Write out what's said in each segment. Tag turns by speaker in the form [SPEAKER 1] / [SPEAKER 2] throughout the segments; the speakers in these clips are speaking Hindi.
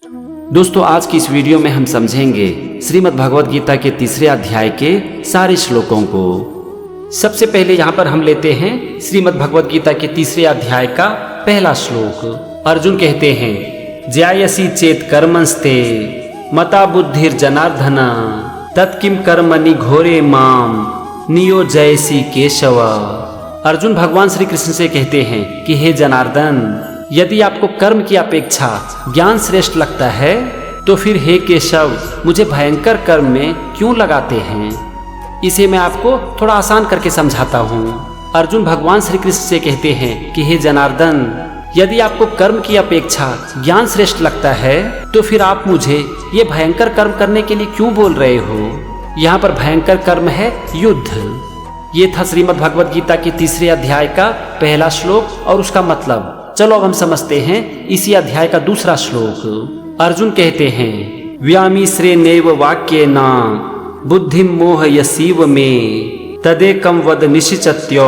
[SPEAKER 1] दोस्तों, आज की इस वीडियो में हम समझेंगे श्रीमद् भगवद गीता के तीसरे अध्याय के सारे श्लोकों को। सबसे पहले यहाँ पर हम लेते हैं श्रीमद् भगवद गीता के तीसरे अध्याय का पहला श्लोक। अर्जुन कहते हैं, ज्यायसी चेत कर्मंस्ते मता बुद्धिर जनार्दन तत्किम कर्मणि घोरे माम नियोजयसी केशव। अर्जुन भगवान श्री कृष्ण से कहते हैं कि हे जनार्दन, यदि आपको कर्म की अपेक्षा ज्ञान श्रेष्ठ लगता है तो फिर हे केशव, मुझे भयंकर कर्म में क्यों लगाते हैं। इसे मैं आपको थोड़ा आसान करके समझाता हूँ। अर्जुन भगवान श्री कृष्ण से कहते हैं कि हे जनार्दन, यदि आपको कर्म की अपेक्षा ज्ञान श्रेष्ठ लगता है तो फिर आप मुझे ये भयंकर कर्म करने के लिए क्यों बोल रहे हो। यहाँ पर भयंकर कर्म है युद्ध। ये था श्रीमद् भगवद गीता के तीसरे अध्याय का पहला श्लोक और उसका मतलब। चलो अब हम समझते हैं इसी अध्याय का दूसरा श्लोक। अर्जुन कहते हैं, व्यामिश्रे नैव वाक्येन बुद्धिं मोहयसीव मे तदेकं वद निश्चित्य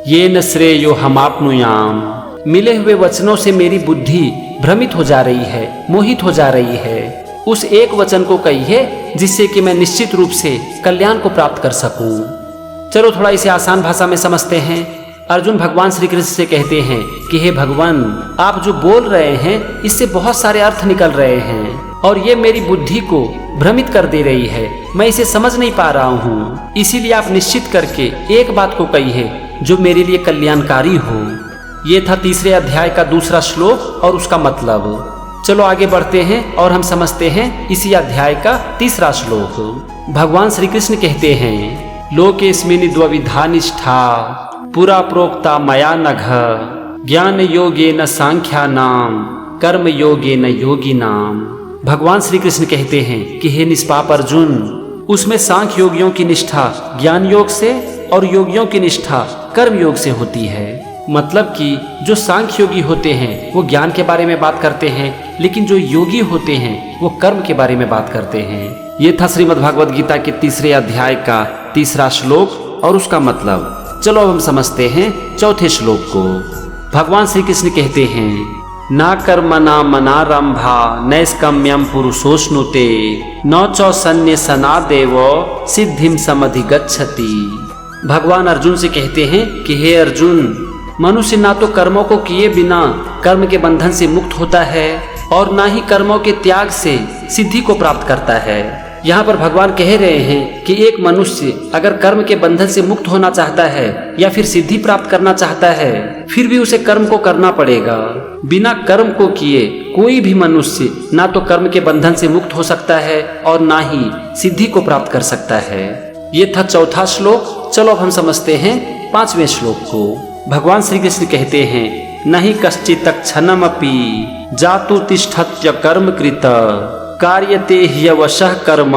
[SPEAKER 1] येन श्रेयो हमाप्नुयाम। मिले हुए वचनों से मेरी बुद्धि भ्रमित हो जा रही है, मोहित हो जा रही है। उस एक वचन को कहिए जिससे कि मैं निश्चित रूप से कल्याण को प्राप्त कर सकूं। चलो थोड़ा इसे आसान भाषा में समझते हैं। अर्जुन भगवान श्री कृष्ण से कहते हैं कि हे भगवान, आप जो बोल रहे हैं इससे बहुत सारे अर्थ निकल रहे हैं और ये मेरी बुद्धि को भ्रमित कर दे रही है। मैं इसे समझ नहीं पा रहा हूँ। इसीलिए आप निश्चित करके एक बात को कहिए जो मेरे लिए कल्याणकारी हो। ये था तीसरे अध्याय का दूसरा श्लोक और उसका मतलब। चलो आगे बढ़ते हैं और हम समझते हैं इसी अध्याय का तीसरा श्लोक। भगवान श्री कृष्ण कहते हैं, लोकेस्मिन् द्विविधा निष्ठा पुरा प्रोक्ता मया नघ ज्ञान योगेन सांख्यानाम कर्म योगेन योगिनाम। भगवान श्री कृष्ण कहते हैं कि हे निष्पाप अर्जुन, उसमें सांख्य योगियों की निष्ठा ज्ञान योग से और योगियों की निष्ठा कर्म योग से होती है। मतलब कि जो सांख्य योगी होते हैं वो ज्ञान के बारे में बात करते हैं, लेकिन जो योगी होते हैं वो कर्म के बारे में बात करते हैं। ये था श्रीमद् भगवद गीता के तीसरे अध्याय का तीसरा श्लोक और उसका मतलब। चलो अब हम समझते हैं चौथे श्लोक को। भगवान श्री कृष्ण कहते हैं, ना कर्मणा मनारंभा नैष्कम्यम पुरुषोष्णुते न च सन्न्यसना देव सिद्धिम समधिगच्छति। भगवान अर्जुन से कहते हैं कि हे अर्जुन, मनुष्य ना तो कर्मों को किए बिना कर्म के बंधन से मुक्त होता है और ना ही कर्मों के त्याग से सिद्धि को प्राप्त करता है। यहाँ पर भगवान कह रहे हैं कि एक मनुष्य अगर कर्म के बंधन से मुक्त होना चाहता है या फिर सिद्धि प्राप्त करना चाहता है, फिर भी उसे कर्म को करना पड़ेगा। बिना कर्म को किए कोई भी मनुष्य ना तो कर्म के बंधन से मुक्त हो सकता है और ना ही सिद्धि को प्राप्त कर सकता है। ये था चौथा श्लोक। चलो अब हम समझते हैं पांचवें श्लोक को। भगवान श्री कृष्ण कहते हैं, नहीं कश्चित् क्षणमपि जातु तिष्ठत्य कर्म कृत कार्यते ह्यवशः कर्म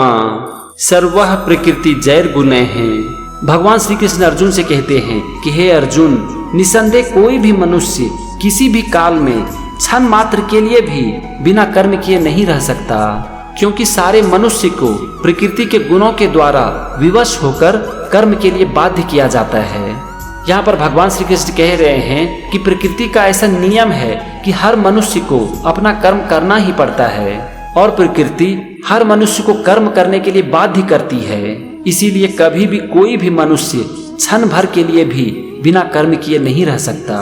[SPEAKER 1] सर्वः प्रकृति जैर गुणे हैं। भगवान श्री कृष्ण अर्जुन से कहते हैं कि हे अर्जुन, निसंदेह कोई भी मनुष्य किसी भी काल में क्षण मात्र के लिए भी बिना कर्म किए नहीं रह सकता, क्योंकि सारे मनुष्य को प्रकृति के गुणों के द्वारा विवश होकर कर्म के लिए बाध्य किया जाता है। यहाँ पर भगवान श्री कृष्ण कह रहे हैं कि प्रकृति का ऐसा नियम है कि हर मनुष्य को अपना कर्म करना ही पड़ता है और प्रकृति हर मनुष्य को कर्म करने के लिए बाध्य करती है। इसीलिए कभी भी कोई भी मनुष्य क्षण भर के लिए भी बिना कर्म किए नहीं रह सकता।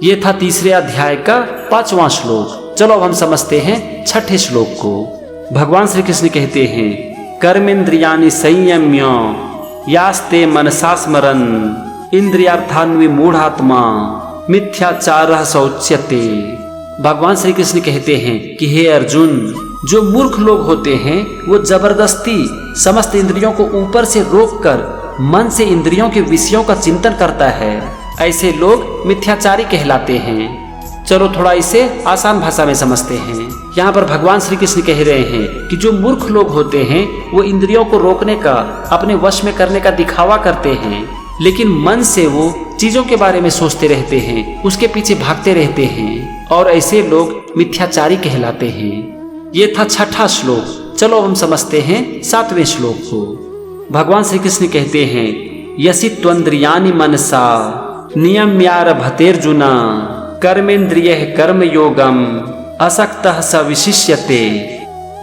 [SPEAKER 1] ये था तीसरे अध्याय का पांचवा श्लोक। चलो अब हम समझते हैं छठे श्लोक को। भगवान श्री कृष्ण कहते हैं, कर्मेंद्रियाणि संयम्य यास्ते मनसा स्मरन् इंद्रियार्थान्विमूढ़ात्मा मिथ्याचारः सौच्यते। भगवान श्री कृष्ण कहते हैं कि हे अर्जुन, जो मूर्ख लोग होते हैं वो जबरदस्ती समस्त इंद्रियों को ऊपर से रोककर मन से इंद्रियों के विषयों का चिंतन करता है। ऐसे लोग मिथ्याचारी कहलाते हैं। चलो थोड़ा इसे आसान भाषा में समझते हैं। यहाँ पर भगवान श्री कृष्ण कह रहे हैं कि जो मूर्ख लोग होते हैं वो इंद्रियों को रोकने का, अपने वश में करने का दिखावा करते हैं, लेकिन मन से वो चीजों के बारे में सोचते रहते हैं, उसके पीछे भागते रहते हैं और ऐसे लोग मिथ्याचारी कहलाते हैं। ये था छठा श्लोक। चलो हम समझते हैं सातवें श्लोक को। भगवान श्री कृष्ण कहते हैं, यसी त्वन्द्रियाणि मनसा नियम्यारभतेर्जुन कर्मेन्द्रियः कर्मयोगम असक्तः स विशिष्यते।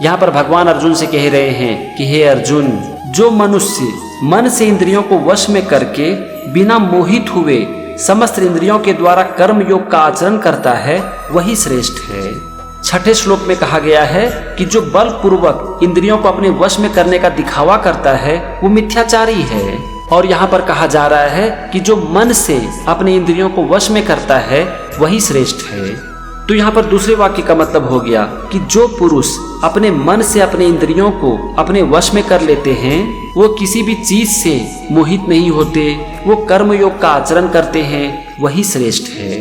[SPEAKER 1] यहाँ पर भगवान अर्जुन से कह रहे हैं कि हे अर्जुन, जो मनुष्य मन से इंद्रियों को वश में करके बिना मोहित हुए समस्त इंद्रियों के द्वारा कर्म योग का आचरण करता है वही श्रेष्ठ है। छठे श्लोक में कहा गया है कि जो बलपूर्वक इंद्रियों को अपने वश में करने का दिखावा करता है वो मिथ्याचारी है। और यहाँ पर कहा जा रहा है कि जो मन से अपने इंद्रियों को वश में करता है वही श्रेष्ठ है। तो यहाँ पर दूसरे वाक्य का मतलब हो गया कि जो पुरुष अपने मन से अपने इंद्रियों को अपने वश में कर लेते हैं वो किसी भी चीज से मोहित नहीं होते, वो कर्म योग का आचरण करते हैं, वही श्रेष्ठ है।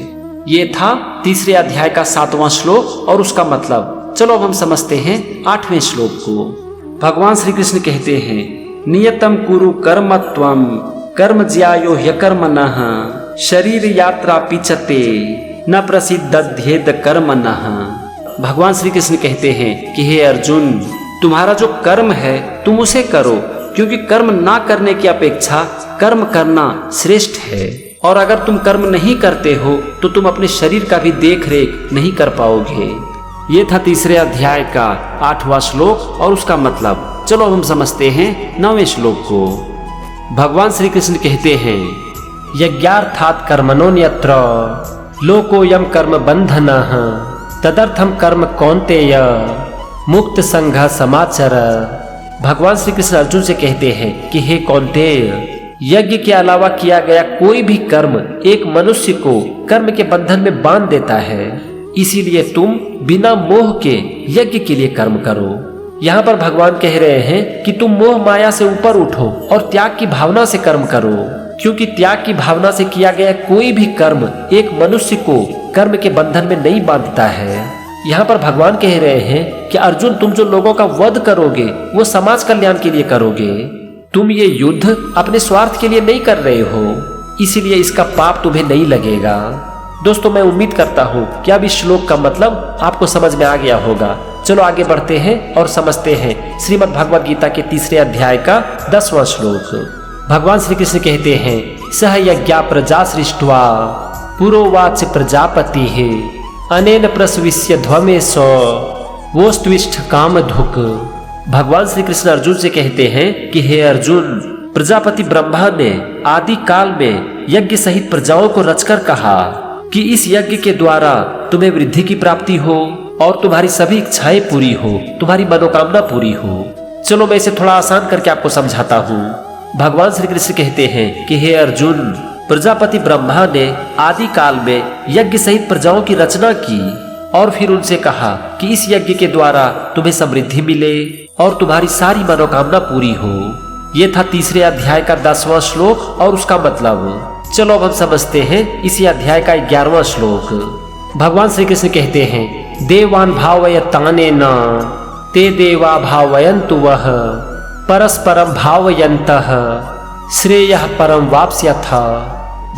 [SPEAKER 1] ये था तीसरे अध्याय का 7वां श्लोक और उसका मतलब। चलो अब हम समझते हैं 8वें श्लोक को। भगवान श्री कृष्ण कहते हैं, नियतम कुरु कर्मत्वम कर्म ज्यायो ह्यकर्मणः शरीर यात्रा पिचते न प्रसिद्धध्येद कर्मणः। भगवान श्री कृष्ण कहते हैं कि हे अर्जुन, तुम्हारा जो कर्म है तुम उसे करो, क्योंकि कर्म ना करने की अपेक्षा कर्म करना श्रेष्ठ है। और अगर तुम कर्म नहीं करते हो तो तुम अपने शरीर का भी देख रेख नहीं कर पाओगे। ये था तीसरे अध्याय का 8वां श्लोक और उसका मतलब। चलो हम समझते हैं 9वें श्लोक को। भगवान श्री कृष्ण कहते हैं, यज्ञार्थात् कर्मणोऽन्यत्र लोकोऽयं कर्म बन्धनः तदर्थम कर्म कौन्तेय मुक्त संघ समाचर। भगवान श्री कृष्ण अर्जुन से कहते हैं कि हे कौन्तेय, यज्ञ के अलावा किया गया कोई भी कर्म एक मनुष्य को कर्म के बंधन में बांध देता है। इसीलिए तुम बिना मोह के यज्ञ के लिए कर्म करो। यहाँ पर भगवान कह रहे हैं कि तुम मोह माया से ऊपर उठो और त्याग की भावना से कर्म करो, क्योंकि त्याग की भावना से किया गया कोई भी कर्म एक मनुष्य को कर्म के बंधन में नहीं बांधता है। यहाँ पर भगवान कह रहे हैं कि अर्जुन, तुम जो लोगों का वध करोगे वो समाज कल्याण के लिए करोगे। तुम ये युद्ध अपने स्वार्थ के लिए नहीं कर रहे हो, इसीलिए इसका पाप तुम्हें नहीं लगेगा। दोस्तों, मैं उम्मीद करता हूँ कि अब इस श्लोक का मतलब आपको समझ में आ गया होगा। चलो आगे बढ़ते हैं और समझते हैं श्रीमद् भगवद गीता के तीसरे अध्याय का 10वां श्लोक। भगवान श्री कृष्ण कहते हैं, सह यज्ञा प्रजा सृष्ट्वा पुरोवाच प्रजापति है अनेन प्रसविष्य ध्वमेश वोस्त्विष्ठ कामधुक। भगवान श्री कृष्ण अर्जुन से कहते हैं कि हे अर्जुन, प्रजापति ब्रह्मा ने आदि काल में यज्ञ सहित प्रजाओं को रचकर कहा कि इस यज्ञ के द्वारा तुम्हें वृद्धि की प्राप्ति हो और तुम्हारी सभी इच्छाएं पूरी हो, तुम्हारी मनोकामना पूरी हो। चलो मैं इसे थोड़ा आसान करके आपको समझाता हूँ। भगवान श्री कृष्ण कहते हैं कि हे अर्जुन, प्रजापति ब्रह्मा ने आदि काल में यज्ञ सहित प्रजाओं की रचना की और फिर उनसे कहा कि इस यज्ञ के द्वारा तुम्हें समृद्धि मिले और तुम्हारी सारी मनोकामना पूरी हो। ये था तीसरे अध्याय का 10वां श्लोक और उसका मतलब। चलो अब हम समझते हैं इसी अध्याय का 11वां श्लोक। भगवान श्री कृष्ण कहते हैं, देवान भावयतानेन ते देवा भावयन्तु वः परस्परम भावयन्तः श्रेयः परम वाप्स्यथ।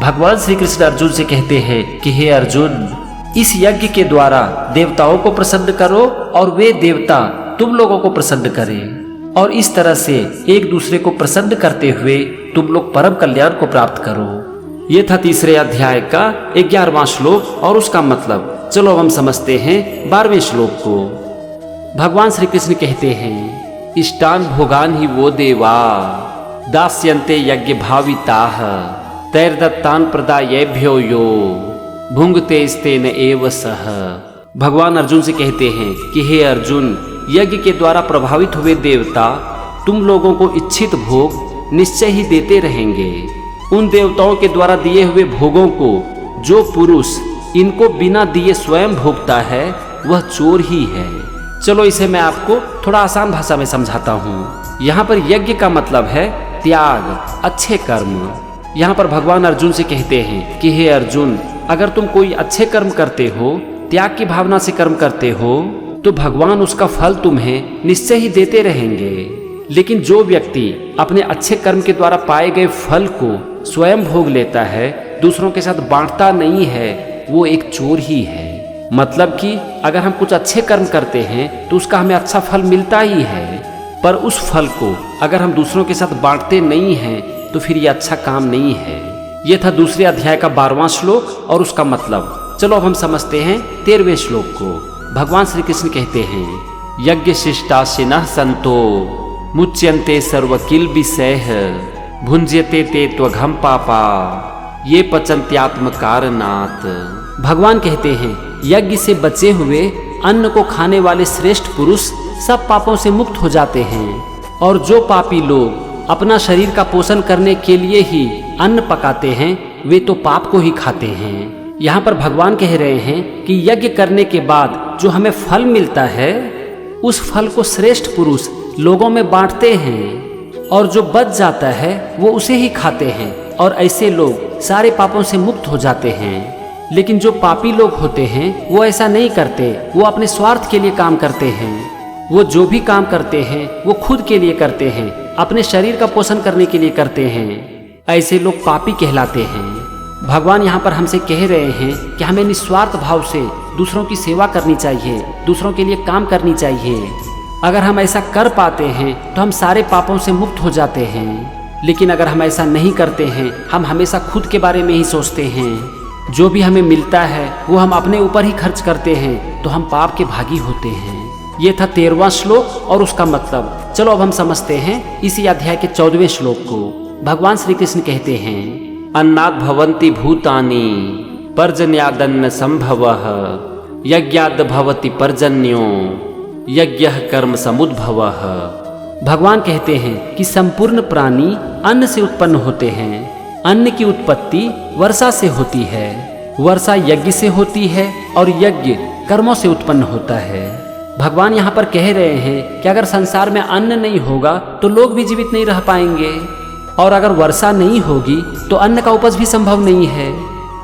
[SPEAKER 1] भगवान श्री कृष्ण अर्जुन से कहते हैं कि हे अर्जुन, इस यज्ञ के द्वारा देवताओं को प्रसन्न करो और वे देवता तुम लोगों को प्रसन्न करें, और इस तरह से एक दूसरे को प्रसन्न करते हुए तुम लोग परम कल्याण को प्राप्त करो। ये था तीसरे अध्याय का 11वां श्लोक और उसका मतलब। चलो हम समझते हैं 12वें श्लोक को। भगवान श्री कृष्ण कहते हैं, इष्टान भोगान ही वो देवा दास्यन्ते यज्ञ भाविताः तैर्दत्तान प्रदायेभ्यो यो भुंगते स्तेन एव सह। भगवान अर्जुन से कहते हैं कि हे अर्जुन, यज्ञ के द्वारा प्रभावित हुए देवता तुम लोगों को इच्छित भोग निश्चय ही देते रहेंगे। उन देवताओं के द्वारा दिए हुए भोगों को जो पुरुष इनको बिना दिए स्वयं भोगता है वह चोर ही है। चलो इसे मैं आपको थोड़ा आसान भाषा में समझाता हूँ। यहाँ पर यज्ञ का मतलब है त्याग, अच्छे कर्म। यहाँ पर भगवान अर्जुन से कहते हैं कि हे अर्जुन, अगर तुम कोई अच्छे कर्म करते हो, त्याग की भावना से कर्म करते हो, तो भगवान उसका फल तुम्हें निश्चय ही देते रहेंगे। लेकिन जो व्यक्ति अपने अच्छे कर्म के द्वारा पाए गए फल को स्वयं भोग लेता है, दूसरों के साथ बांटता नहीं है, वो एक चोर ही है। मतलब कि अगर हम कुछ अच्छे कर्म करते हैं तो उसका हमें अच्छा फल मिलता ही है, पर उस फल को अगर हम दूसरों के साथ बांटते नहीं हैं तो फिर ये अच्छा काम नहीं है। ये था दूसरे अध्याय का 12वां श्लोक और उसका मतलब। चलो अब हम समझते हैं 13वें श्लोक को। भगवान श्री कृष्ण कहते हैं, यज्ञ शिष्टाशिनः संतो मुच्यन्ते सर्व किल विषयः भुंज्यते ते त्वघम पापा ये पचन्त्यात्म कारणात्। भगवान कहते हैं, यज्ञ से बचे हुए अन्न को खाने वाले श्रेष्ठ पुरुष सब पापों से मुक्त हो जाते हैं, और जो पापी लोग अपना शरीर का पोषण करने के लिए ही अन्न पकाते हैं वे तो पाप को ही खाते हैं। यहाँ पर भगवान कह रहे हैं कि यज्ञ करने के बाद जो हमें फल मिलता है उस फल को श्रेष्ठ पुरुष लोगों में बांटते हैं, और जो बच जाता है वो उसे ही खाते हैं, और ऐसे लोग सारे पापों से मुक्त हो जाते हैं। लेकिन जो पापी लोग होते हैं वो ऐसा नहीं करते, वो अपने स्वार्थ के लिए काम करते हैं। वो जो भी काम करते हैं वो खुद के लिए करते हैं, अपने शरीर का पोषण करने के लिए करते हैं। ऐसे लोग पापी कहलाते हैं। भगवान यहाँ पर हमसे कह रहे हैं कि हमें निस्वार्थ भाव से दूसरों की सेवा करनी चाहिए, दूसरों के लिए काम करनी चाहिए। अगर हम ऐसा कर पाते हैं तो हम सारे पापों से मुक्त हो जाते हैं। लेकिन अगर हम ऐसा नहीं करते हैं, हम हमेशा खुद के बारे में ही सोचते हैं, जो भी हमें मिलता है वो हम अपने ऊपर ही खर्च करते हैं, तो हम पाप के भागी होते हैं। ये था 13वां श्लोक और उसका मतलब। चलो अब हम समझते हैं इसी अध्याय के 14वें श्लोक को। भगवान श्री कृष्ण कहते हैं, अन्नात् भवन्ति भूतानि पर्जन्यादन्न संभवः यज्ञाद् भवति पर्जन्यो यज्ञः कर्म समुद्भवः। भगवान कहते हैं कि संपूर्ण प्राणी अन्न से उत्पन्न होते हैं। अन्न की उत्पत्ति वर्षा से होती है, वर्षा यज्ञ से होती है, और यज्ञ कर्मों से उत्पन्न होता है। भगवान यहाँ पर कह रहे हैं कि अगर संसार में अन्न नहीं होगा तो लोग भी जीवित नहीं रह पाएंगे, और अगर वर्षा नहीं होगी तो अन्न का उपज भी संभव नहीं है।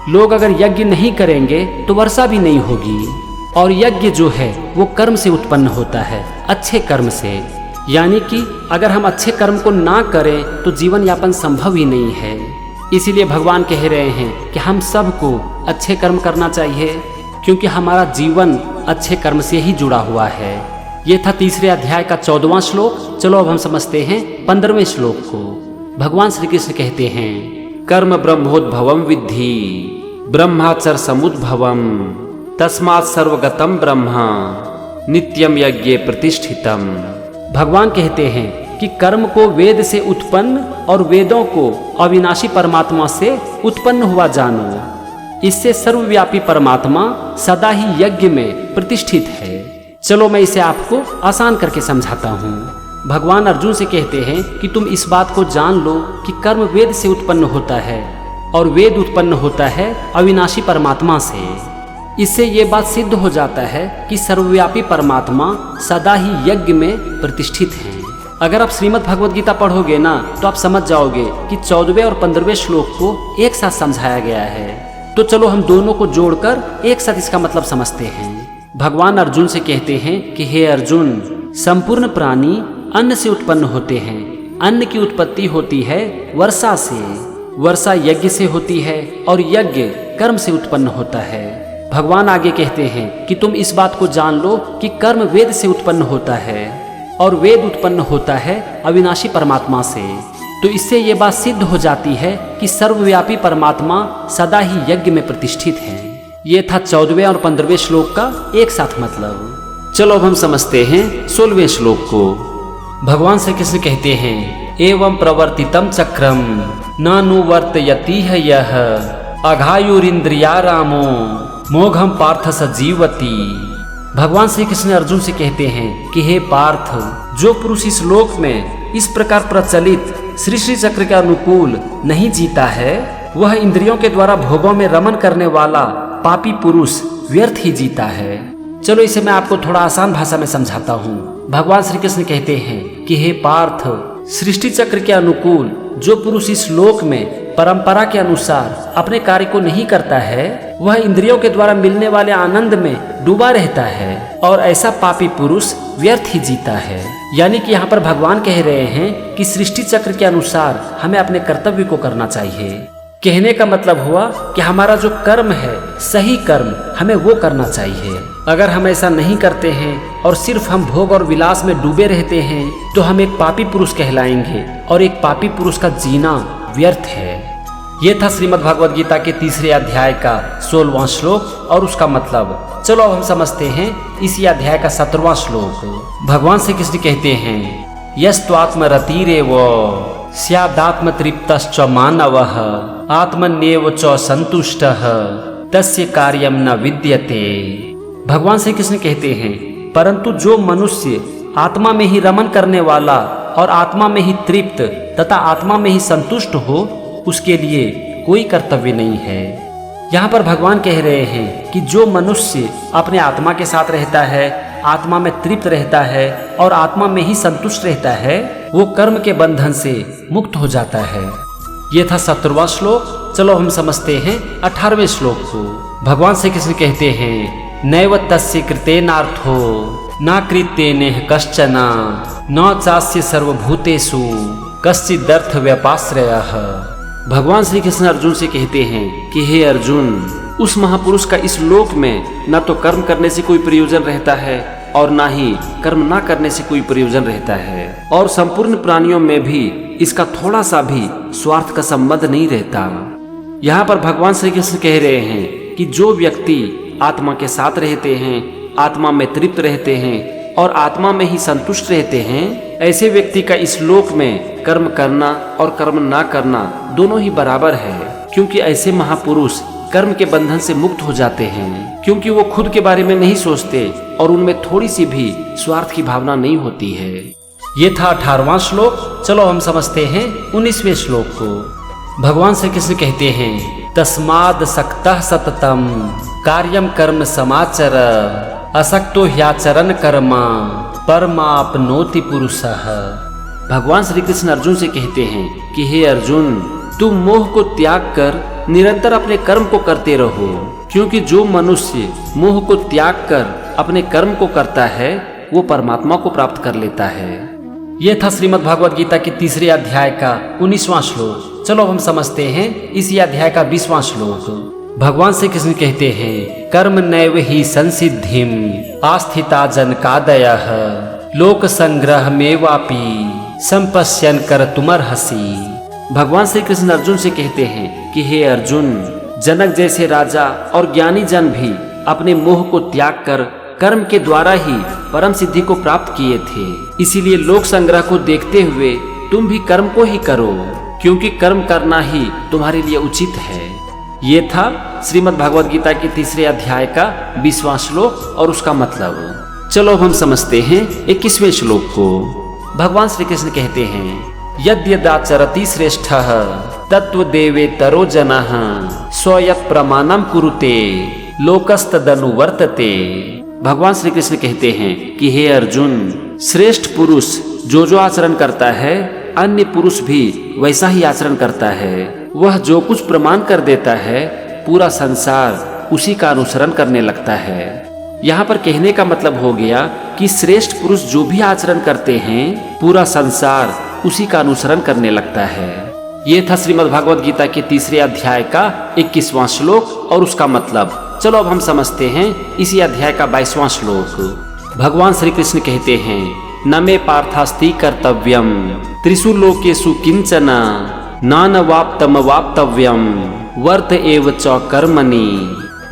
[SPEAKER 1] लोग अगर यज्ञ नहीं करेंगे तो वर्षा भी नहीं होगी, और यज्ञ जो है वो कर्म से उत्पन्न होता है, अच्छे कर्म से। यानी कि अगर हम अच्छे कर्म को ना करें तो जीवन यापन संभव ही नहीं है। इसीलिए भगवान कह रहे हैं कि हम सबको अच्छे कर्म करना चाहिए, क्योंकि हमारा जीवन अच्छे कर्म से ही जुड़ा हुआ है। ये था तीसरे अध्याय का 14वां श्लोक। चलो अब हम समझते हैं 15वें श्लोक को। भगवान श्री कृष्ण कहते हैं, कर्म ब्रह्मोद्भवम विद्धि ब्रह्माचर समुद्भवम तस्मात् सर्वगतम ब्रह्मा नित्यम यज्ञे प्रतिष्ठितम। भगवान कहते हैं कि कर्म को वेद से उत्पन्न और वेदों को अविनाशी परमात्मा से उत्पन्न हुआ जानो। इससे सर्वव्यापी परमात्मा सदा ही यज्ञ में प्रतिष्ठित है। चलो मैं इसे आपको आसान करके समझाता हूँ। भगवान अर्जुन से कहते हैं कि तुम इस बात को जान लो कि कर्म वेद से उत्पन्न होता है, और वेद उत्पन्न होता है अविनाशी परमात्मा से। इससे ये बात सिद्ध हो जाता है कि सर्वव्यापी परमात्मा सदा ही यज्ञ में प्रतिष्ठित है। अगर आप श्रीमद् भगवद गीता पढ़ोगे ना तो आप समझ जाओगे कि 14वें और 15वें श्लोक को एक साथ समझाया गया है। तो चलो हम दोनों को जोड़कर एक साथ इसका मतलब समझते हैं। भगवान अर्जुन से कहते हैं कि हे अर्जुन, संपूर्ण प्राणी अन्न से उत्पन्न होते हैं। अन्न की उत्पत्ति होती है वर्षा से, वर्षा यज्ञ से होती है, और यज्ञ कर्म से उत्पन्न होता है। भगवान आगे कहते हैं कि तुम इस बात को जान लो कि कर्म वेद से उत्पन्न होता है, और वेद उत्पन्न होता है अविनाशी परमात्मा से। तो इससे ये बात सिद्ध हो जाती है कि सर्वव्यापी परमात्मा सदा ही यज्ञ में प्रतिष्ठित है। ये था 14वें और 15वें श्लोक का एक साथ मतलब। चलो अब हम समझते हैं 16वें श्लोक को। भगवान श्री कृष्ण कहते हैं, एवं प्रवर्तितम चक्रम नानुवर्तयति यः अघायुरिंद्रियारामो मोघम पार्थ स जीवति। भगवान श्री कृष्ण अर्जुन से कहते हैं कि हे पार्थ, जो पुरुष इस लोक में इस प्रकार प्रचलित सृष्टि चक्र के अनुकूल नहीं जीता है, वह इंद्रियों के द्वारा भोगों में रमन करने वाला पापी पुरुष व्यर्थ ही जीता है। चलो इसे मैं आपको थोड़ा आसान भाषा में समझाता हूँ। भगवान श्री कृष्ण कहते हैं कि हे पार्थ, सृष्टि चक्र के अनुकूल जो पुरुष इस लोक में परंपरा के अनुसार अपने कार्य को नहीं करता है, वह इंद्रियों के द्वारा मिलने वाले आनंद में डूबा रहता है, और ऐसा पापी पुरुष व्यर्थ ही जीता है। यानी कि यहाँ पर भगवान कह रहे हैं कि सृष्टि चक्र के अनुसार हमें अपने कर्तव्य को करना चाहिए। कहने का मतलब हुआ कि हमारा जो कर्म है, सही कर्म, हमें वो करना चाहिए। अगर हम ऐसा नहीं करते हैं और सिर्फ हम भोग और विलास में डूबे रहते हैं, तो हम एक पापी पुरुष कहलाएंगे, और एक पापी पुरुष का जीना व्यर्थ है। ये था श्रीमद् भगवद गीता के तीसरे अध्याय का 16वां श्लोक और उसका मतलब। चलो अब हम समझते हैं इसी अध्याय का 17वां श्लोक। भगवान श्री कृष्ण कहते हैं, यस्त्वात्मरतिरेव स्यादात्म तृप्तश्च मानवः आत्मन्येव च संतुष्टः तस्य कार्यम न विद्यते। भगवान श्री कृष्ण कहते हैं, परंतु जो मनुष्य आत्मा में ही रमन करने वाला और आत्मा में ही तृप्त तथा आत्मा में ही संतुष्ट हो, उसके लिए कोई कर्तव्य नहीं है। यहाँ पर भगवान कह रहे हैं कि जो मनुष्य अपने आत्मा के साथ रहता है, आत्मा में तृप्त रहता है और आत्मा में ही संतुष्ट रहता है, वो कर्म के बंधन से मुक्त हो जाता है। ये था 17वां श्लोक। चलो हम समझते हैं 18वें श्लोक को। भगवान श्री कृष्ण कहते हैं, नैव तस्य कृतेनार्थो न कृत्येनेह कश्चन न चास्य सर्वभूतेषु कश्चिदर्थ व्यपाश्रयः। भगवान श्री कृष्ण अर्जुन से कहते हैं कि हे अर्जुन, उस महापुरुष का इस लोक में न तो कर्म करने से कोई प्रयोजन रहता है और ना ही कर्म ना करने से कोई प्रयोजन रहता है, और संपूर्ण प्राणियों में भी इसका थोड़ा सा भी स्वार्थ का संबंध नहीं रहता। यहाँ पर भगवान श्री कृष्ण कह रहे हैं कि जो व्यक्ति आत्मा के साथ रहते हैं, आत्मा में तृप्त रहते हैं और आत्मा में ही संतुष्ट रहते हैं, ऐसे व्यक्ति का इस लोक में कर्म करना और कर्म ना करना दोनों ही बराबर है, क्योंकि ऐसे महापुरुष कर्म के बंधन से मुक्त हो जाते हैं, क्योंकि वो खुद के बारे में नहीं सोचते और उनमें थोड़ी सी भी स्वार्थ की भावना नहीं होती है। ये था 18वां श्लोक। चलो हम समझते हैं 19वें श्लोक को। भगवान श्री कृष्ण कहते हैं, तस्माद् सक्तः सततम कार्यम कर्म समाचर असक्तो ह्याचरन् कर्म परमाप्नोति पुरुषः। भगवान श्री कृष्ण अर्जुन से कहते हैं कि हे अर्जुन, तुम मोह को त्याग कर निरंतर अपने कर्म को करते रहो, क्योंकि जो मनुष्य मोह को त्याग कर अपने कर्म को करता है वो परमात्मा को प्राप्त कर लेता है। यह था श्रीमद् भागवत गीता के 3 अध्याय का 19वां श्लोक। चलो हम समझते हैं इसी अध्याय का 20वां श्लोक। भगवान श्री कृष्ण कहते हैं, कर्म नैव ही संसिद्धिम आस्थिता जनकादयः लोक संग्रह मेवापि संपश्यन कर्तुमर्हसि। भगवान श्री कृष्ण अर्जुन से कहते हैं कि हे अर्जुन, जनक जैसे राजा और ज्ञानी जन भी अपने मोह को त्याग कर कर्म के द्वारा ही परम सिद्धि को प्राप्त किए थे। इसीलिए लोक संग्रह को देखते हुए तुम भी कर्म को ही करो, क्योंकि कर्म करना ही तुम्हारे लिए उचित है। ये था श्रीमद् भागवत गीता के 3 अध्याय का 20वां श्लोक और उसका मतलब। चलो हम समझते हैं 21वें श्लोक को। भगवान श्री कृष्ण कहते हैं, यद्यदाचरति श्रेष्ठः तत्त्वदेवेतरो जनः स्वयत् प्रमाणं कुरुते लोकस्तदनुवर्तते। भगवान श्री कृष्ण कहते हैं कि हे अर्जुन, श्रेष्ठ पुरुष जो आचरण करता है, अन्य पुरुष भी वैसा ही आचरण करता है। वह जो कुछ प्रमाण कर देता है, पूरा संसार उसी का अनुसरण करने लगता है। यहाँ पर कहने का मतलब हो गया कि श्रेष्ठ पुरुष जो भी आचरण करते हैं, पूरा संसार उसी का अनुसरण करने लगता है। ये था श्रीमद् भागवत गीता के 3 अध्याय का 21वां श्लोक और उसका मतलब। चलो अब हम समझते हैं इसी अध्याय का 22वां श्लोक। भगवान श्री कृष्ण कहते हैं, न मे पार्थास्ति कर्तव्यम त्रिषु लोकेषु किंचन नानवाप्तमवाप्तव्यम वर्त एव च कर्मणि।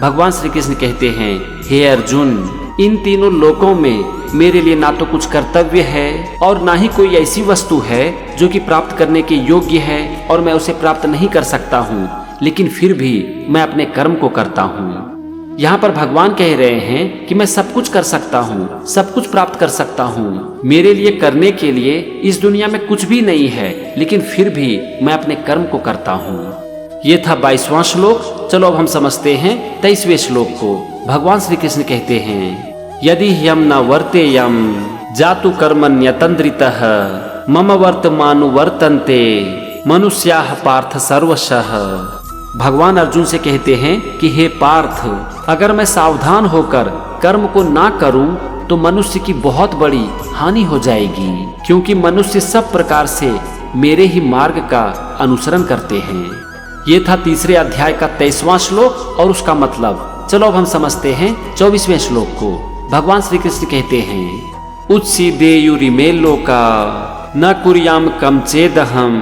[SPEAKER 1] भगवान श्री कृष्ण कहते हैं, हे अर्जुन, इन तीनों लोकों में मेरे लिए ना तो कुछ कर्तव्य है और ना ही कोई ऐसी वस्तु है जो कि प्राप्त करने के योग्य है और मैं उसे प्राप्त नहीं कर सकता हूँ, लेकिन फिर भी मैं अपने कर्म को करता हूँ। यहाँ पर भगवान कह रहे हैं कि मैं सब कुछ कर सकता हूँ, सब कुछ प्राप्त कर सकता हूँ। मेरे लिए करने के लिए इस दुनिया में कुछ भी नहीं है, लेकिन फिर भी मैं अपने कर्म को करता हूँ। ये था 22वां श्लोक। चलो अब हम समझते हैं 23वें श्लोक को। भगवान श्री कृष्ण कहते हैं, यदि ह्यम न वर्तेयम जातु कर्मण्यतन्द्रितः मम वर्तमानुवर्तन्ते मनुष्याः पार्थ सर्वशः। भगवान अर्जुन से कहते हैं कि हे पार्थ, अगर मैं सावधान होकर कर्म को ना करूं तो मनुष्य की बहुत बड़ी हानि हो जाएगी, क्योंकि मनुष्य सब प्रकार से मेरे ही मार्ग का अनुसरण करते हैं। ये था 3 अध्याय का 23वां श्लोक और उसका मतलब। चलो अब हम समझते हैं 24वें श्लोक को। भगवान श्री कृष्ण कहते हैं, उत्सीदेयुरिमे लोका न कुर्याम कम चेदहम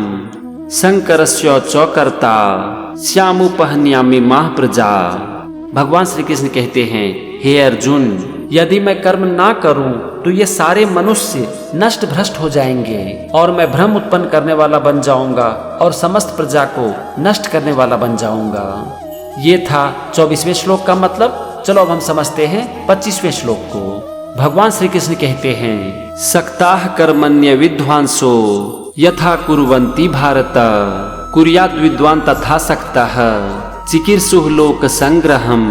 [SPEAKER 1] शंकरस्य च कर्ता श्यामुपहन्यामि माह प्रजा। भगवान श्री कृष्ण कहते हैं, हे अर्जुन, यदि मैं कर्म ना करूं तो ये सारे मनुष्य नष्ट भ्रष्ट हो जाएंगे और मैं भ्रम उत्पन्न करने वाला बन जाऊंगा और समस्त प्रजा को नष्ट करने वाला बन जाऊंगा। ये था 24वें श्लोक का मतलब। चलो अब हम समझते हैं 25वें श्लोक को। भगवान श्री कृष्ण कहते हैं, सक्ताः कर्मण्य विद्वांसो यथा कुर्वन्ति भारत कुर्यात् विद्वान तथा सक्ताः चिकीर्षुः लोक संग्रहम्।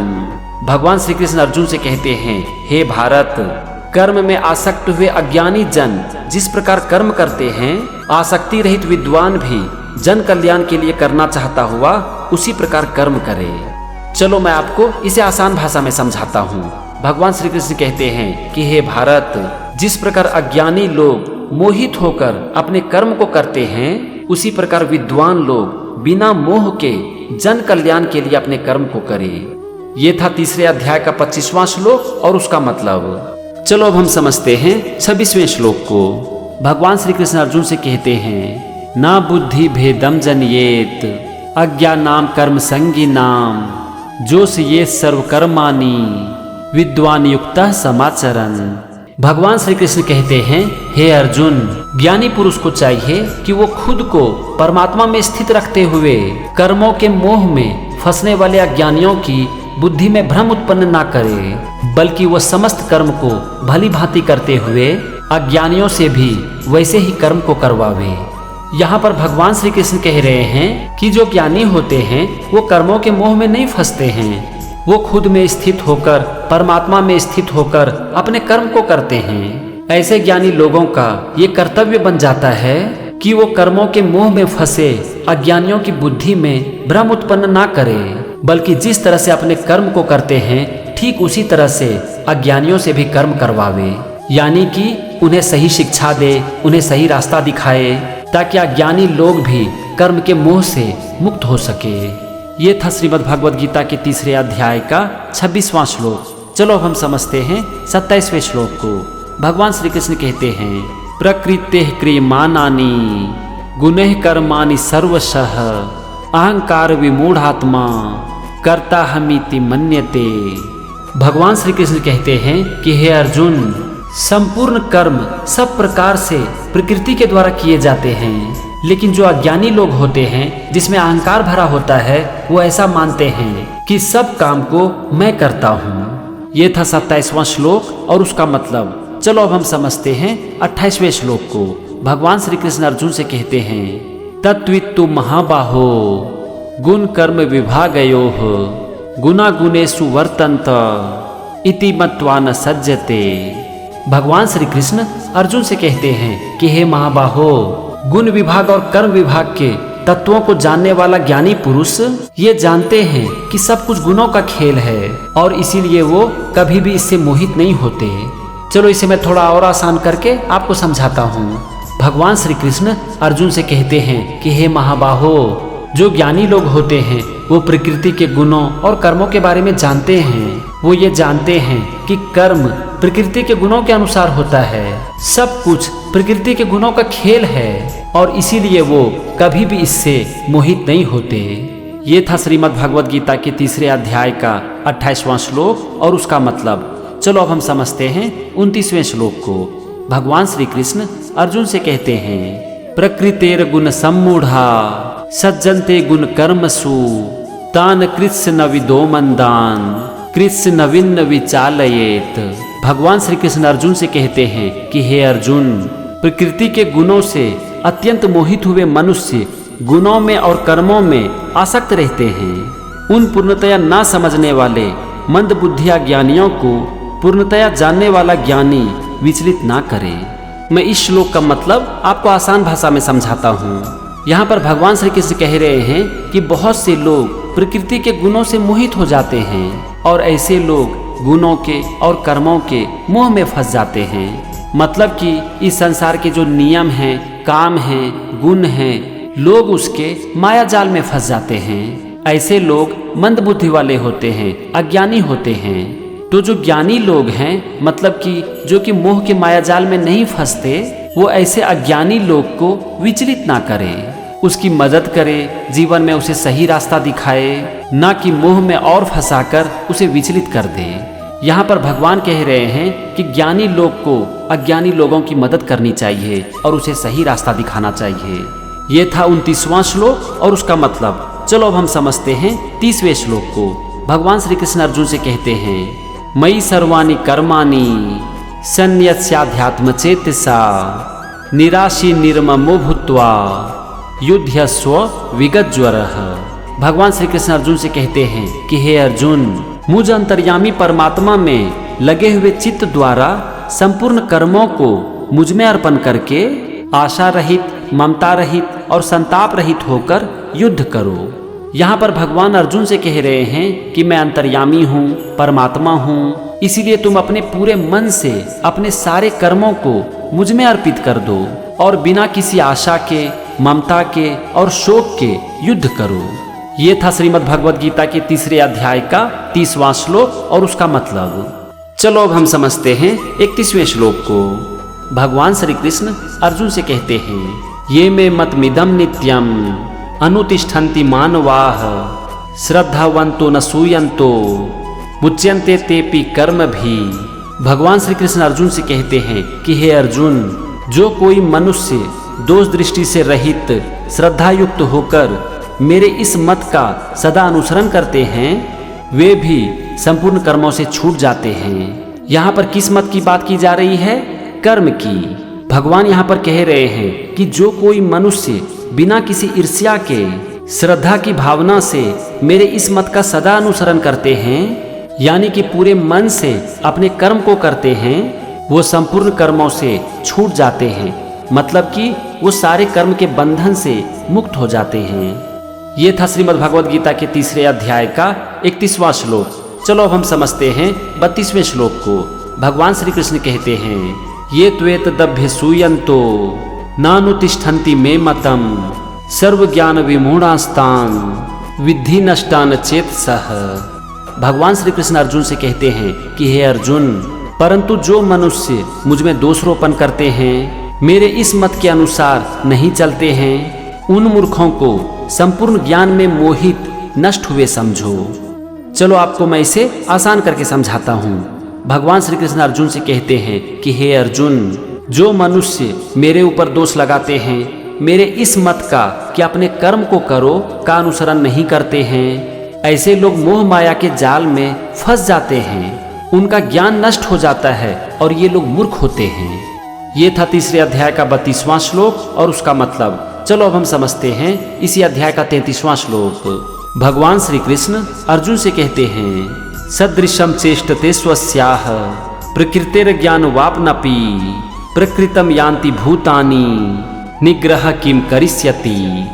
[SPEAKER 1] भगवान श्री कृष्ण अर्जुन से कहते हैं, हे भारत, कर्म में आसक्त हुए अज्ञानी जन जिस प्रकार कर्म करते हैं, आसक्ति रहित विद्वान भी जन कल्याण के लिए करना चाहता हुआ उसी प्रकार कर्म करे। चलो मैं आपको इसे आसान भाषा में समझाता हूँ। भगवान श्री कृष्ण कहते हैं कि हे भारत, जिस प्रकार अज्ञानी लोग मोहित होकर अपने कर्म को करते हैं, उसी प्रकार विद्वान लोग बिना मोह के जन कल्याण के लिए अपने कर्म को करें। ये था तीसरे अध्याय का 25वां श्लोक और उसका मतलब। चलो अब हम समझते हैं 26वें श्लोक को। भगवान श्री कृष्ण अर्जुन से कहते हैं, ना बुद्धि भेदम जनयेत अज्ञानाम कर्म संगीनाम जोश ये सर्व कर्माणि विद्वान युक्तः समाचरन्। भगवान श्री कृष्ण कहते हैं, हे अर्जुन, ज्ञानी पुरुष को चाहिए कि वो खुद को परमात्मा में स्थित रखते हुए कर्मों के मोह में फंसने वाले अज्ञानियों की बुद्धि में भ्रम उत्पन्न ना करे, बल्कि वह समस्त कर्म को भली भांति करते हुए अज्ञानियों से भी वैसे ही कर्म को करवावे। यहाँ पर भगवान श्री कृष्ण कह रहे हैं कि जो ज्ञानी होते हैं वो कर्मों के मोह में नहीं फंसते हैं, वो खुद में स्थित होकर परमात्मा में स्थित होकर अपने कर्म को करते हैं। ऐसे ज्ञानी लोगों का ये कर्तव्य बन जाता है कि वो कर्मों के मोह में फंसे अज्ञानियों की बुद्धि में भ्रम उत्पन्न ना करे, बल्कि जिस तरह से अपने कर्म को करते हैं ठीक उसी तरह से अज्ञानियों से भी कर्म करवावे, यानी कि उन्हें सही शिक्षा दे, उन्हें सही रास्ता दिखाए, ताकि अज्ञानी लोग भी कर्म के मोह से मुक्त हो सके। ये था श्रीमद् भगवद गीता के तीसरे अध्याय का 26वां श्लोक। चलो हम समझते हैं 27वें श्लोक को। भगवान श्री कृष्ण कहते हैं, प्रकृतेः क्रियमाणानि गुणैः कर्माणि सर्वशः अहंकार विमूढ़ात्मा कर्ता हमीति मन्यते। भगवान श्री कृष्ण कहते हैं कि हे अर्जुन, संपूर्ण कर्म सब प्रकार से प्रकृति के द्वारा किए जाते हैं, लेकिन जो अज्ञानी लोग होते हैं जिसमें अहंकार भरा होता है, वो ऐसा मानते हैं कि सब काम को मैं करता हूँ। ये था 27वां श्लोक और उसका मतलब। चलो अब हम समझते हैं 28वें श्लोक को। भगवान श्री कृष्ण अर्जुन से कहते हैं, तत्वित्तु महाबाहो गुण कर्म विभागयोः गुणा गुणेषु वर्तन्त इति मत्वा न सज्जते। भगवान श्री कृष्ण अर्जुन से कहते हैं कि हे महाबाहो, गुण विभाग और कर्म विभाग के तत्वों को जानने वाला ज्ञानी पुरुष ये जानते हैं कि सब कुछ गुणों का खेल है और इसीलिए वो कभी भी इससे मोहित नहीं होते। चलो इसे मैं थोड़ा और आसान करके आपको समझाता हूँ। भगवान श्री कृष्ण अर्जुन से कहते हैं कि हे महाबाहो, जो ज्ञानी लोग होते हैं वो प्रकृति के गुणों और कर्मों के बारे में जानते हैं। वो ये जानते हैं कि कर्म प्रकृति के गुणों के अनुसार होता है, सब कुछ प्रकृति के गुणों का खेल है और इसीलिए वो कभी भी इससे मोहित नहीं होते। ये था श्रीमद् भगवद गीता के तीसरे अध्याय का 28वां श्लोक और उसका मतलब। चलो अब हम समझते हैं 29वें श्लोक को। भगवान श्री कृष्ण अर्जुन से कहते हैं, प्रकृतेर गुण सम्मूढ़ा सज्जन्ते गुण कर्मसु तान कृत्स्न न विदो मंदान कृत्स्न नवीन विचालयेत। भगवान श्री कृष्ण अर्जुन से कहते हैं कि हे अर्जुन, प्रकृति के गुणों से अत्यंत मोहित हुए मनुष्य गुणों में और कर्मों में आसक्त रहते हैं। उन पूर्णतया ना समझने वाले मंद बुद्धिया ज्ञानियों को पूर्णतया जानने वाला ज्ञानी विचलित ना करे। मैं इस श्लोक का मतलब आपको आसान भाषा में समझाता हूँ। यहाँ पर भगवान श्री कृष्ण कह रहे हैं कि बहुत से लोग प्रकृति के गुणों से मोहित हो जाते हैं और ऐसे लोग गुणों के और कर्मों के मोह में फंस जाते हैं। मतलब कि इस संसार के जो नियम हैं, काम हैं, गुण हैं, लोग उसके माया जाल में फंस जाते हैं। ऐसे लोग मंद बुद्धि वाले होते हैं, अज्ञानी होते हैं। तो जो ज्ञानी लोग हैं, मतलब कि जो कि मोह के माया जाल में नहीं फंसते, वो ऐसे अज्ञानी लोग को विचलित ना करे, उसकी मदद करे, जीवन में उसे सही रास्ता दिखाए, ना कि मोह में और फंसाकर उसे विचलित कर दे। यहाँ पर भगवान कह रहे हैं कि ज्ञानी लोग को अज्ञानी लोगों की मदद करनी चाहिए और उसे सही रास्ता दिखाना चाहिए। ये था 29वां श्लोक और उसका मतलब। चलो अब हम समझते हैं 30वें श्लोक को। भगवान श्री कृष्ण अर्जुन से कहते हैं, मयि सर्वाणि कर्माणि सन्न्यस्याध्यात्म चेतसा निराशी निर्ममो भूत्वा युध्यस्व विगतज्वरः। भगवान श्री कृष्ण अर्जुन से कहते हैं कि हे अर्जुन, मुझ अंतर्यामी परमात्मा में लगे हुए चित्त द्वारा संपूर्ण कर्मों को मुझ में अर्पण करके आशा रहित, ममता रहित और संताप रहित होकर युद्ध करो। यहाँ पर भगवान अर्जुन से कह रहे हैं कि मैं अंतर्यामी हूँ, परमात्मा हूँ, इसीलिए तुम अपने पूरे मन से अपने सारे कर्मों को मुझ में अर्पित कर दो और बिना किसी आशा के, ममता के और शोक के युद्ध करो। ये था श्रीमद् भगवद गीता के 3 अध्याय का 30वां श्लोक और उसका मतलब। चलो अब हम समझते हैं 31वें श्लोक को। भगवान श्री कृष्ण अर्जुन से कहते हैं, ये मे मतमिदं नित्यम अनुतिष्ठन्ति मानवाः श्रद्धावन्तो न सूयन्तो मुच्यन्ते तेपि कर्म भी। भगवान श्री कृष्ण अर्जुन से कहते हैं कि हे अर्जुन, जो कोई मनुष्य दोष दृष्टि से रहित श्रद्धा युक्त होकर मेरे इस मत का सदा अनुसरण करते हैं, वे भी संपूर्ण कर्मों से छूट जाते हैं। यहाँ पर किस मत की बात की जा रही है? कर्म की। भगवान यहाँ पर कह रहे हैं कि जो कोई मनुष्य बिना किसी ईर्ष्या के श्रद्धा की भावना से मेरे इस मत का सदा अनुसरण करते हैं, यानी कि पूरे मन से अपने कर्म को करते हैं, वो संपूर्ण कर्मों से छूट जाते हैं। मतलब कि वो सारे कर्म के बंधन से मुक्त हो जाते हैं। ये था श्रीमद् भगवद गीता के 3 अध्याय का 31वां श्लोक। चलो अब हम समझते हैं 32वें श्लोक को। भगवान श्री कृष्ण कहते हैं, ये त्वेतदभ्य सूयन्तो नानुतिष्ठन्ति मे मतम सर्व ज्ञान विमूढ़ास्तान विद्धि नष्टान चेतसः। भगवान श्री कृष्ण अर्जुन से कहते हैं कि हे अर्जुन, परंतु जो मनुष्य मुझ में दोषारोपण करते हैं, मेरे इस मत के अनुसार नहीं चलते हैं, उन मूर्खों को संपूर्ण ज्ञान में मोहित नष्ट हुए समझो। चलो आपको मैं इसे आसान करके समझाता हूँ। भगवान श्री कृष्ण अर्जुन से कहते हैं कि हे अर्जुन, जो मनुष्य मेरे ऊपर दोष लगाते हैं, मेरे इस मत का कि अपने कर्म को करो का अनुसरण नहीं करते हैं, ऐसे लोग मोह माया के जाल में फंस जाते हैं, उनका ज्ञान नष्ट हो जाता है और ये लोग मूर्ख होते हैं। ये था 3 अध्याय का 32वां श्लोक और उसका मतलब। चलो अब हम समझते हैं इसी अध्याय का 33वां श्लोक। भगवान श्री कृष्ण अर्जुन से कहते हैं, सदृशम चेष्टते स्वस्याः प्रकृतिर्ज्ञानवाप्नपि प्रकृतम यान्ति भूतानि निग्रह किम करिष्यति।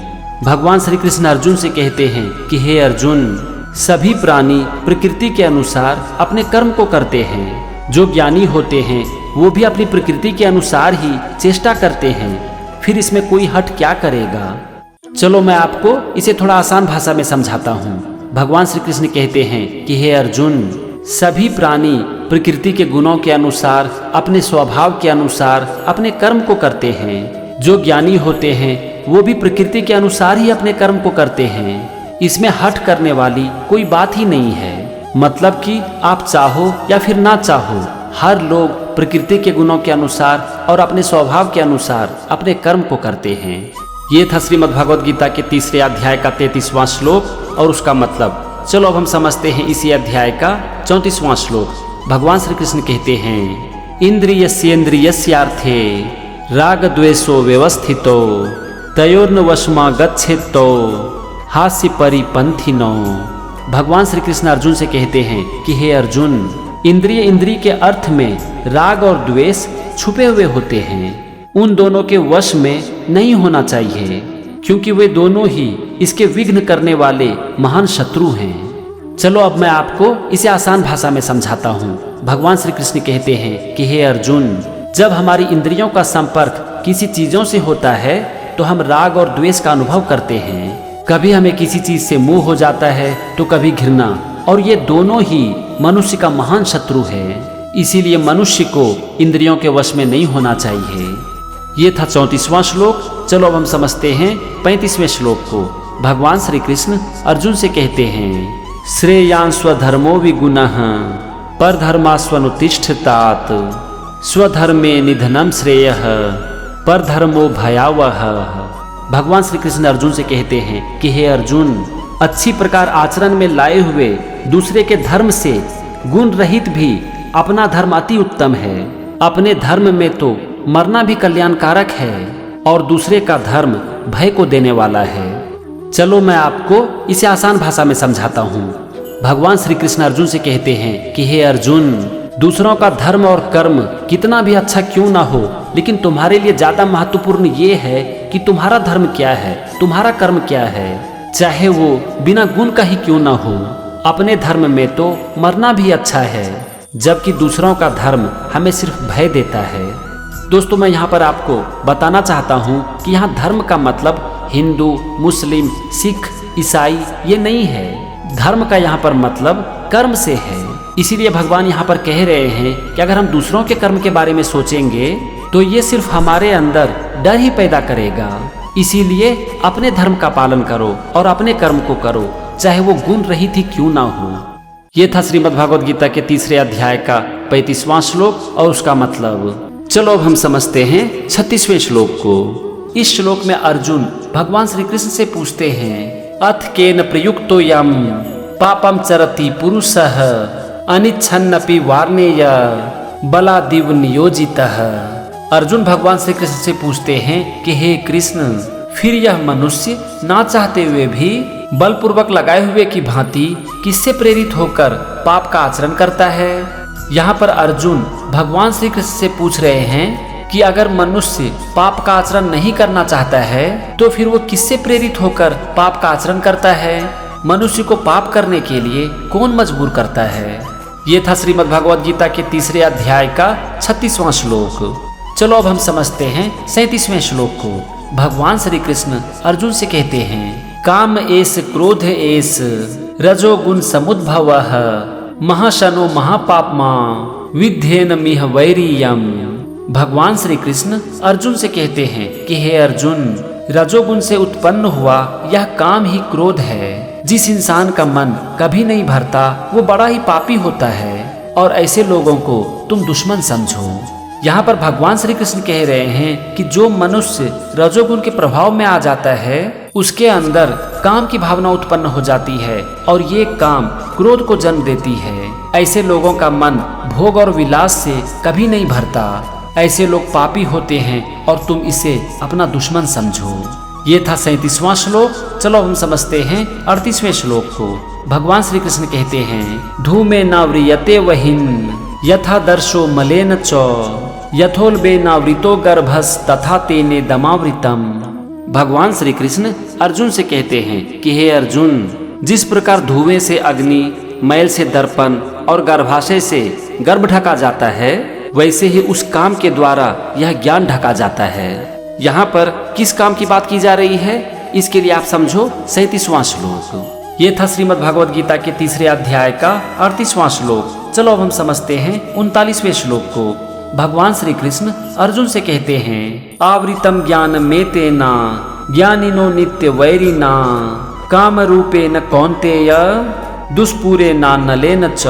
[SPEAKER 1] भगवान श्री कृष्ण अर्जुन से कहते हैं कि हे अर्जुन, सभी प्राणी प्रकृति के अनुसार अपने कर्म को करते हैं। जो ज्ञानी होते हैं वो भी अपनी प्रकृति के अनुसार ही चेष्टा करते हैं, फिर इसमें कोई हट क्या करेगा। चलो मैं आपको इसे थोड़ा आसान भाषा में समझाता हूँ। भगवान श्री कृष्ण कहते हैं कि हे अर्जुन, सभी प्राणी प्रकृति के गुणों के अनुसार, अपने स्वभाव के अनुसार अपने कर्म को करते हैं। जो ज्ञानी होते हैं वो भी प्रकृति के अनुसार ही अपने कर्म को करते हैं। इसमें हट करने वाली कोई बात ही नहीं है। मतलब कि आप चाहो या फिर ना चाहो, हर लोग प्रकृति के गुणों के अनुसार और अपने स्वभाव के अनुसार अपने कर्म को करते हैं। ये था श्रीमद् भगवद गीता के 3 अध्याय का 33वां श्लोक और उसका मतलब। चलो अब हम समझते हैं इसी अध्याय का 34वां श्लोक। भगवान श्री कृष्ण कहते हैं, इंद्रियस्येन्द्रियस्यार्थे राग द्वेषो व्यवस्थितो तयोर्न वशमा गच्छेतो हास्य परिपंथिनो। भगवान श्री कृष्ण अर्जुन से कहते हैं कि हे अर्जुन, इंद्रिय के अर्थ में राग और द्वेष छुपे हुए होते हैं। उन दोनों के वश में नहीं होना चाहिए, क्योंकि वे दोनों ही इसके विघ्न करने वाले महान शत्रु हैं। चलो अब मैं आपको इसे आसान भाषा में समझाता हूँ। भगवान श्री कृष्ण कहते हैं कि हे अर्जुन, जब हमारी इंद्रियों का संपर्क किसी चीजों से होता है तो हम राग और द्वेष का अनुभव करते हैं। कभी हमें किसी चीज से मोह हो जाता है तो कभी घृणा, और ये दोनों ही मनुष्य का महान शत्रु है। इसीलिए मनुष्य को इंद्रियों के वश में नहीं होना चाहिए। ये था 34वां श्लोक। चलो अब हम समझते हैं 35वें श्लोक को। भगवान श्री कृष्ण अर्जुन से कहते हैं, श्रेयान् स्वधर्मो विगुणः परधर्मास्वनुतिष्ठतात स्वधर्मे निधनम श्रेयः परधर्मो भयावह। भगवान श्री कृष्ण अर्जुन से कहते हैं कि हे अर्जुन, अच्छी प्रकार आचरण में लाए हुए दूसरे के धर्म से गुण रहित भी अपना धर्म अति उत्तम है। अपने धर्म में तो मरना भी कल्याणकारक है और दूसरे का धर्म भय को देने वाला है। चलो मैं आपको इसे आसान भाषा में समझाता हूँ। भगवान श्री कृष्ण अर्जुन से कहते हैं कि हे अर्जुन, दूसरों का धर्म और कर्म कितना भी अच्छा क्यों ना हो, लेकिन तुम्हारे लिए ज्यादा महत्वपूर्ण ये है कि तुम्हारा धर्म क्या है, तुम्हारा कर्म क्या है, चाहे वो बिना गुण का ही क्यों ना हो। अपने धर्म में तो मरना भी अच्छा है, जबकि दूसरों का धर्म हमें सिर्फ भय देता है। दोस्तों, मैं यहाँ पर आपको बताना चाहता हूँ कि यहाँ धर्म का मतलब हिंदू, मुस्लिम, सिख, ईसाई ये नहीं है। धर्म का यहाँ पर मतलब कर्म से है। इसीलिए भगवान यहाँ पर कह रहे हैं कि अगर हम दूसरों के कर्म के बारे में सोचेंगे तो ये सिर्फ हमारे अंदर डर ही पैदा करेगा। इसीलिए अपने धर्म का पालन करो और अपने कर्म को करो, चाहे वो गुण रहित ही क्यों ना हो। ये था श्रीमद् भागवत गीता के 3 अध्याय का 35वां श्लोक और उसका मतलब। चलो अब हम समझते हैं 36वें श्लोक को। इस श्लोक में अर्जुन भगवान श्री कृष्ण से पूछते हैं, अथ केन प्रयुक्तो यम पापम चरति पुरुषः अनिच्छन्नपि वार्णेय बलादिव नियोजितः। अर्जुन भगवान श्री कृष्ण से पूछते हैं कि हे कृष्ण, फिर यह मनुष्य ना चाहते हुए भी बलपूर्वक लगाए हुए की भांति किससे प्रेरित होकर पाप का आचरण करता है। यहाँ पर अर्जुन भगवान श्री कृष्ण से पूछ रहे हैं कि अगर मनुष्य पाप का आचरण नहीं करना चाहता है तो फिर वो किससे प्रेरित होकर पाप का आचरण करता है। मनुष्य को पाप करने के लिए कौन मजबूर करता है। ये था श्रीमद् भागवत गीता के 3 अध्याय का 36वां श्लोक। चलो अब हम समझते हैं 37वें श्लोक को। भगवान श्री कृष्ण अर्जुन से कहते हैं, काम एस क्रोध एस रजोगुण समुद्भवः महाशनो महापापमा विद्धेन मिह वैरियम। भगवान श्री कृष्ण अर्जुन से कहते हैं कि हे अर्जुन, रजोगुण से उत्पन्न हुआ यह काम ही क्रोध है। जिस इंसान का मन कभी नहीं भरता वो बड़ा ही पापी होता है और ऐसे लोगों को तुम दुश्मन समझो। यहाँ पर भगवान श्री कृष्ण कह रहे हैं कि जो मनुष्य रजोगुण के प्रभाव में आ जाता है उसके अंदर काम की भावना उत्पन्न हो जाती है और ये काम क्रोध को जन्म देती है। ऐसे लोगों का मन भोग और विलास से कभी नहीं भरता। ऐसे लोग पापी होते हैं और तुम इसे अपना दुश्मन समझो। ये था 37वां श्लोक। चलो हम समझते हैं 38वें श्लोक को। भगवान श्री कृष्ण कहते हैं, धूमे नाव्रियते वहिन यथा दर्शो मलेन च यथोल्बे नावृतो गर्भस तथा तेने दमावृतम। भगवान श्री कृष्ण अर्जुन से कहते हैं कि हे अर्जुन, जिस प्रकार धुएं से अग्नि, मैल से दर्पण और गर्भाशय से गर्भ ढका जाता है, वैसे ही उस काम के द्वारा यह ज्ञान ढका जाता है। यहाँ पर किस काम की बात की जा रही है, इसके लिए आप समझो 37वां श्लोक। ये था श्रीमद् भागवत गीता के 3 अध्याय का 38वां श्लोक। चलो अब हम समझते हैं 39वें श्लोक को। भगवान श्री कृष्ण अर्जुन से कहते हैं, आवृतम ज्ञान में तेना ज्ञानिनो नित्य वैरिना काम रूपे न कौन्तेय दुष्पूरे ना नलेन च।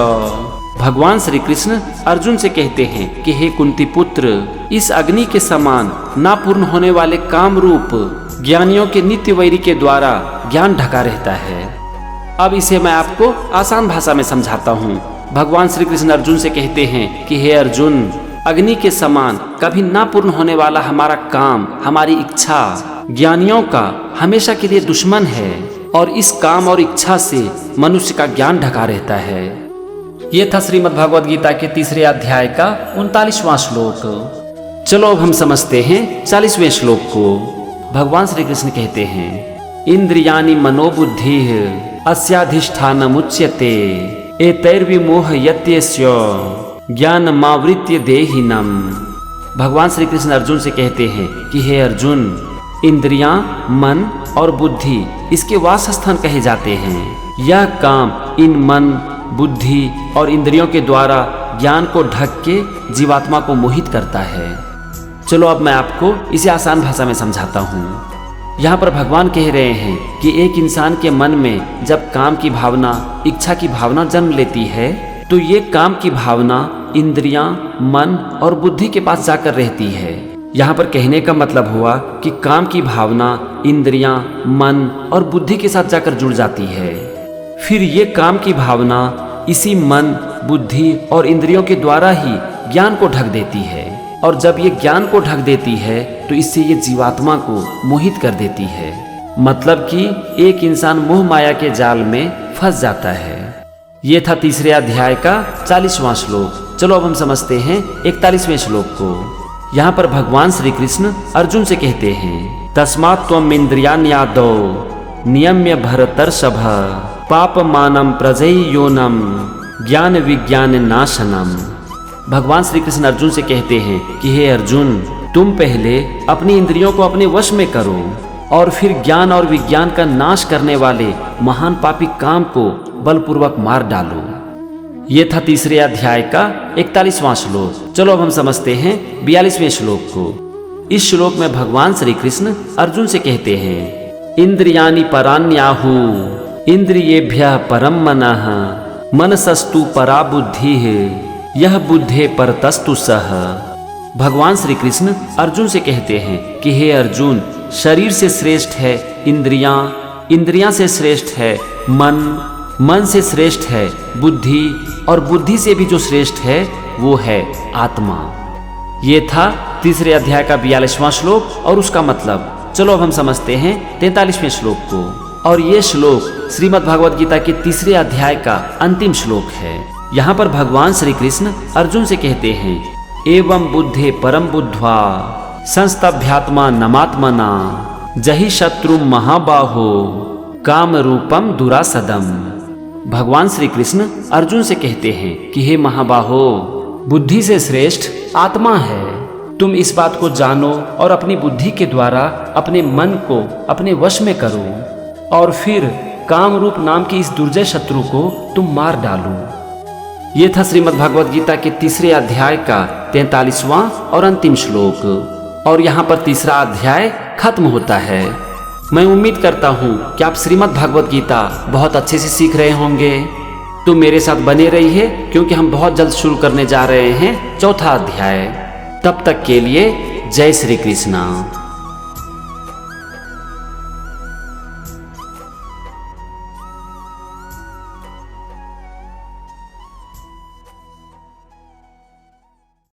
[SPEAKER 1] भगवान श्री कृष्ण अर्जुन से कहते हैं कि हे कुंती पुत्र, इस अग्नि के समान ना पूर्ण होने वाले काम रूप ज्ञानियों के नित्य वैरी के द्वारा ज्ञान ढका रहता है। अब इसे मैं आपको आसान भाषा में समझाता हूँ। भगवान श्री कृष्ण अर्जुन से कहते हैं कि हे अर्जुन, अग्नि के समान कभी ना पूर्ण होने वाला हमारा काम, हमारी इच्छा ज्ञानियों का हमेशा के लिए दुश्मन है और इस काम और इच्छा से मनुष्य का ज्ञान ढका रहता है। ये था श्रीमद् भागवत गीता के 3 अध्याय का 39वां श्लोक। चलो अब हम समझते हैं 40वें श्लोक को। भगवान श्री कृष्ण कहते हैं, इंद्रियाणि मनोबुद्धि अस्याधिष्ठानमुच्यते एतैर्विमोह यत्यस्य ज्ञानमावृत्य देहिनम। भगवान श्री कृष्ण अर्जुन से कहते हैं कि हे अर्जुन, इंद्रियां, मन और बुद्धि इसके वासस्थान कहे जाते हैं। यह काम इन मन, बुद्धि और इंद्रियों के द्वारा ज्ञान को ढक के जीवात्मा को मोहित करता है। चलो अब मैं आपको इसे आसान भाषा में समझाता हूँ। यहाँ पर भगवान कह रहे हैं कि एक इंसान के मन में जब काम की भावना, इच्छा की भावना जन्म लेती है तो ये काम की भावना इंद्रियां, मन और बुद्धि के पास जाकर रहती है। यहाँ पर कहने का मतलब हुआ कि काम की भावना इंद्रियां, मन और बुद्धि के साथ जाकर जुड़ जाती है। फिर ये काम की भावना इसी मन, बुद्धि और इंद्रियों के द्वारा ही ज्ञान को ढक देती है, और जब ये ज्ञान को ढक देती है तो इससे ये जीवात्मा को मोहित कर देती है। मतलब कि एक इंसान मोह माया के जाल में फंस जाता है। ये था तीसरे अध्याय का 40वां श्लोक। चलो अब हम समझते हैं 41वें श्लोक को। यहाँ पर भगवान श्री कृष्ण अर्जुन से कहते हैं, तस्मात् त्वम् इंद्रियाण्यादौ नियम्य भरतर्षभ पापमानं प्रजह्योनम ज्ञान विज्ञान नाशनम। भगवान श्री कृष्ण अर्जुन से कहते हैं कि हे अर्जुन, तुम पहले अपनी इंद्रियों को अपने वश में करो और फिर ज्ञान और विज्ञान का नाश करने वाले महान पापी काम को बलपूर्वक मार डालो। ये था तीसरे अध्याय का 41वां श्लोक। चलो अब हम समझते हैं 42वें श्लोक को। इस श्लोक में भगवान श्री कृष्ण अर्जुन से कहते हैं, इंद्रियाणि पराण्याहु इंद्रियेभ्यः परम मनः मनसस्तु परा बुद्धिः यह बुद्धे परतस्तु सः। भगवान श्री कृष्ण अर्जुन से कहते हैं कि हे अर्जुन, शरीर से श्रेष्ठ है इंद्रियां, इंद्रियां से श्रेष्ठ है मन, मन से श्रेष्ठ है बुद्धि, और बुद्धि से भी जो श्रेष्ठ है वो है आत्मा। ये था तीसरे अध्याय का 42वां श्लोक और उसका मतलब। चलो अब हम समझते हैं 43वें श्लोक को। और ये श्लोक श्रीमद् भगवद गीता के तीसरे अध्याय का अंतिम श्लोक है। यहाँ पर भगवान श्री कृष्ण अर्जुन से कहते हैं, एवं बुद्धे परम बुद्ध्वा संस्तभ्यात्मा नमात्मना जहि शत्रु महाबाहो काम रूपम दुरासदम। भगवान श्री कृष्ण अर्जुन से कहते हैं कि हे महाबाहो, बुद्धि से श्रेष्ठ आत्मा है। तुम इस बात को जानो और अपनी बुद्धि के द्वारा अपने मन को अपने वश में करो, और फिर काम रूप नाम की इस दुर्जय शत्रु को तुम मार डालो। ये था श्रीमद् भगवद गीता के तीसरे अध्याय का 43वां और अंतिम श्लोक। और यहाँ पर तीसरा अध्याय खत्म होता है। मैं उम्मीद करता हूँ कि आप श्रीमद् भगवद गीता बहुत अच्छे से सीख रहे होंगे। तो मेरे साथ बने रहिए, क्योंकि हम बहुत जल्द शुरू करने जा रहे हैं चौथा अध्याय। तब तक के लिए जय श्री कृष्णा।